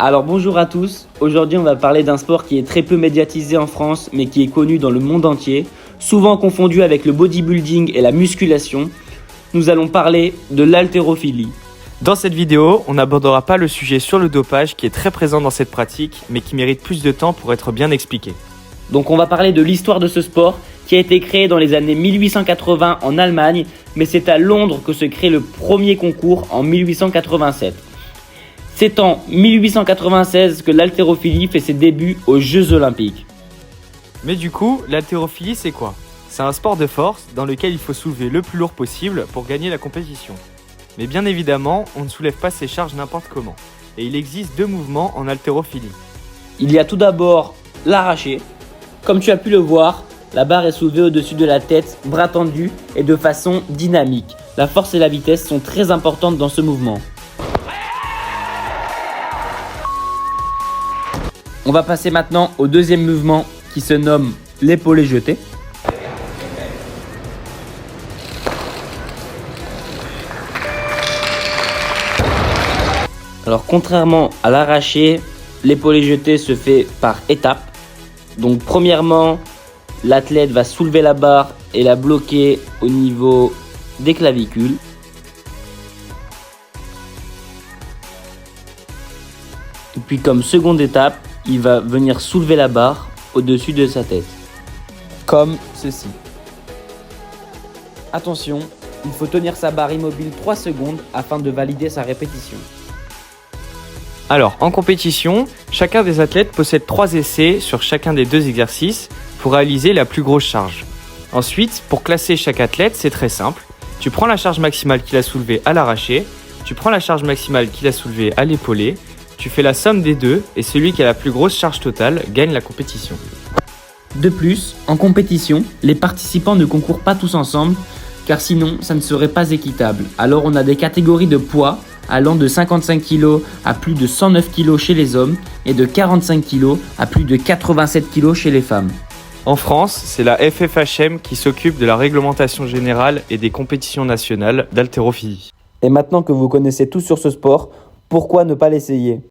Alors bonjour à tous, aujourd'hui on va parler d'un sport qui est très peu médiatisé en France mais qui est connu dans le monde entier, souvent confondu avec le bodybuilding et la musculation. Nous allons parler de l'haltérophilie. Dans cette vidéo, on n'abordera pas le sujet sur le dopage qui est très présent dans cette pratique mais qui mérite plus de temps pour être bien expliqué. Donc on va parler de l'histoire de ce sport qui a été créé dans les années 1880 en Allemagne, mais c'est à Londres que se crée le premier concours en 1887. C'est en 1896 que l'haltérophilie fait ses débuts aux Jeux Olympiques. Mais du coup, l'haltérophilie c'est quoi ? C'est un sport de force dans lequel il faut soulever le plus lourd possible pour gagner la compétition. Mais bien évidemment, on ne soulève pas ces charges n'importe comment. Et il existe deux mouvements en haltérophilie. Il y a tout d'abord l'arraché. Comme tu as pu le voir, la barre est soulevée au-dessus de la tête, bras tendus et de façon dynamique. La force et la vitesse sont très importantes dans ce mouvement. On va passer maintenant au deuxième mouvement qui se nomme l'épaulé jeté. Alors contrairement à l'arraché, l'épaulé jeté se fait par étapes. Donc premièrement, l'athlète va soulever la barre et la bloquer au niveau des clavicules. Et puis comme seconde étape, il va venir soulever la barre au-dessus de sa tête. Comme ceci. Attention, il faut tenir sa barre immobile 3 secondes afin de valider sa répétition. Alors, en compétition, chacun des athlètes possède 3 essais sur chacun des 2 exercices pour réaliser la plus grosse charge. Ensuite, pour classer chaque athlète, c'est très simple. Tu prends la charge maximale qu'il a soulevée à l'arraché, tu prends la charge maximale qu'il a soulevée à l'épaulé, tu fais la somme des deux et celui qui a la plus grosse charge totale gagne la compétition. De plus, en compétition, les participants ne concourent pas tous ensemble car sinon ça ne serait pas équitable. Alors on a des catégories de poids allant de 55 kg à plus de 109 kg chez les hommes et de 45 kg à plus de 87 kg chez les femmes. En France, c'est la FFHM qui s'occupe de la réglementation générale et des compétitions nationales d'haltérophilie. Et maintenant que vous connaissez tout sur ce sport, pourquoi ne pas l'essayer ?